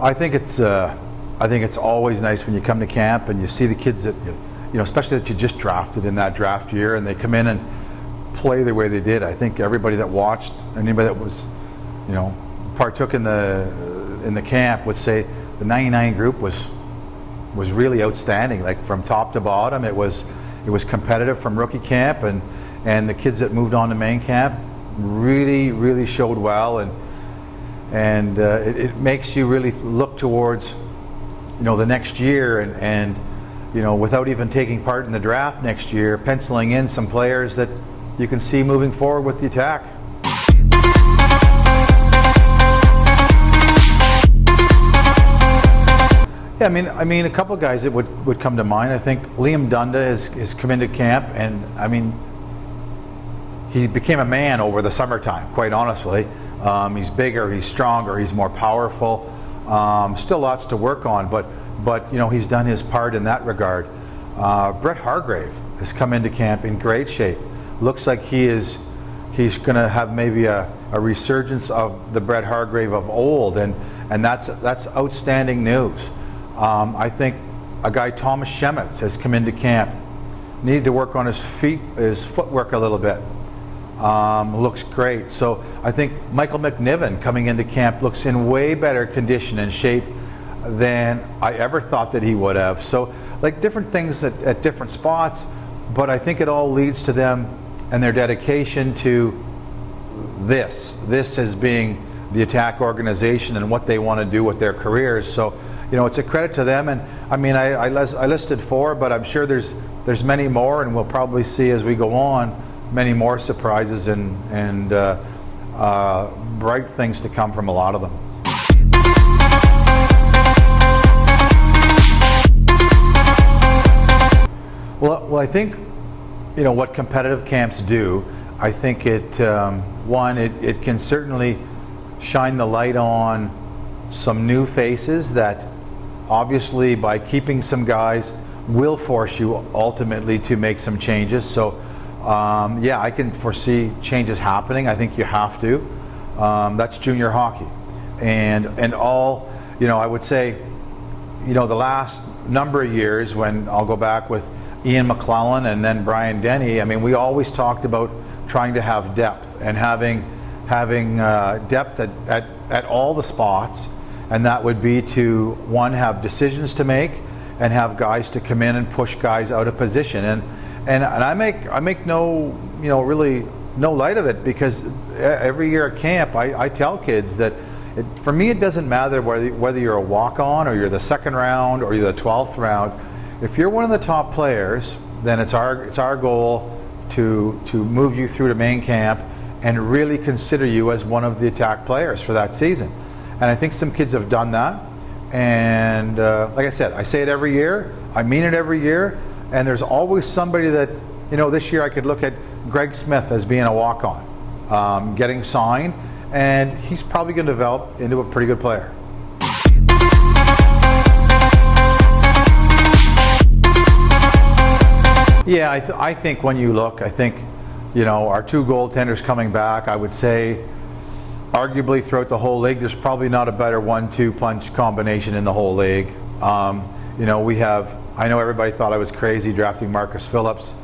I think it's always nice when you come to camp and you see the kids that especially that you just drafted in that draft year, and they come in and play the way they did. I think everybody that watched, anybody that was, partook in the camp would say the 99 group was really outstanding. Like from top to bottom, it was competitive from rookie camp, and the kids that moved on to main camp really showed well, and it makes you really look towards the next year, and without even taking part in the draft next year, penciling in some players that you can see moving forward with the attack. Yeah, I mean, a couple of guys that would come to mind. I think Liam Dunda has come into camp, and he became a man over the summertime, quite honestly. He's bigger, he's stronger, he's more powerful. Still lots to work on, but he's done his part in that regard. Brett Hargrave has come into camp in great shape. Looks like he's going to have maybe a resurgence of the Brett Hargrave of old, and that's outstanding news. I think a guy, Thomas Shemitz, has come into camp. Needed to work on his footwork a little bit. Looks great. So I think Michael McNiven coming into camp looks in way better condition and shape than I ever thought that he would have. So like different things at different spots, but I think it all leads to them and their dedication to this as being the attack organization and what they want to do with their careers. So it's a credit to them, and I listed 4, but I'm sure there's many more, and we'll probably see as we go on many more surprises and bright things to come from a lot of them. Well, I think what competitive camps do. I think it can certainly shine the light on some new faces that obviously by keeping some guys will force you ultimately to make some changes. So I can foresee changes happening. I think you have to. That's junior hockey, and all I would say the last number of years, when I'll go back with Ian McClellan and then Brian Denny, we always talked about trying to have depth and having depth at all the spots, and that would be to, one, have decisions to make and have guys to come in and push guys out of position, and I make no really no light of it, because every year at camp I tell kids that for me it doesn't matter whether you're a walk-on or you're the second round or you're the 12th round. If you're one of the top players, then it's our goal to move you through to main camp and really consider you as one of the attack players for that season. And I think some kids have done that. And like I said, I say it every year, I mean it every year, and there's always somebody that, this year I could look at Greg Smith as being a walk-on, getting signed, and he's probably going to develop into a pretty good player. Yeah, I think when you look, our 2 goaltenders coming back, I would say arguably throughout the whole league, there's probably not a better 1-2 punch combination in the whole league. I know everybody thought I was crazy drafting Marcus Phillips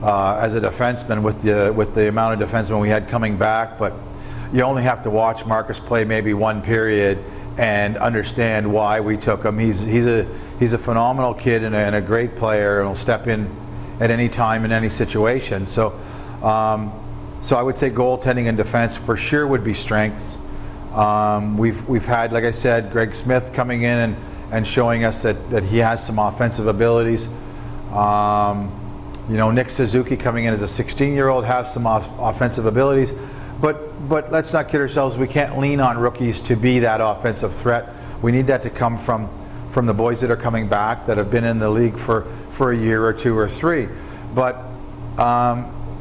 as a defenseman with the amount of defensemen we had coming back, but you only have to watch Marcus play maybe one period and understand why we took him. He's a phenomenal kid and a great player, and will step in at any time in any situation. So I would say goaltending and defense for sure would be strengths. We've had, like I said, Greg Smith coming in and showing us that he has some offensive abilities. Nick Suzuki coming in as a 16-year-old has some offensive abilities. But let's not kid ourselves. We can't lean on rookies to be that offensive threat. We need that to come from the boys that are coming back that have been in the league for a year or 2 or 3. But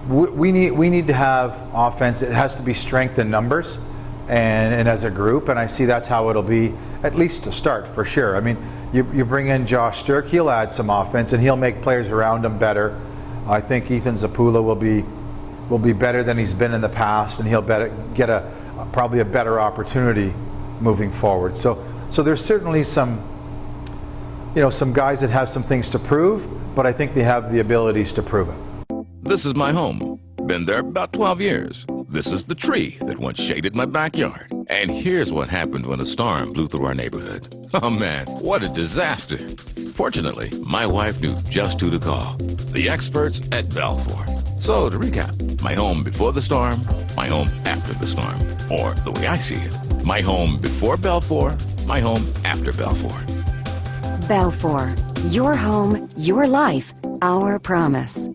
we need to have offense. It has to be strength in numbers and as a group, and I see that's how it'll be, at least to start, for sure. You bring in Josh Sturck, he'll add some offense and he'll make players around him better. I think Ethan Zapula will be better than he's been in the past, and he'll get probably a better opportunity moving forward. So So there's certainly some, some guys that have some things to prove, but I think they have the abilities to prove it. This is my home. Been there about 12 years. This is the tree that once shaded my backyard. And here's what happened when a storm blew through our neighborhood. Oh man, what a disaster. Fortunately, my wife knew just who to call. The experts at Balfour. So to recap, my home before the storm, my home after the storm. Or the way I see it, my home before Balfour, my home after Balfour. Balfour, your home, your life, our promise.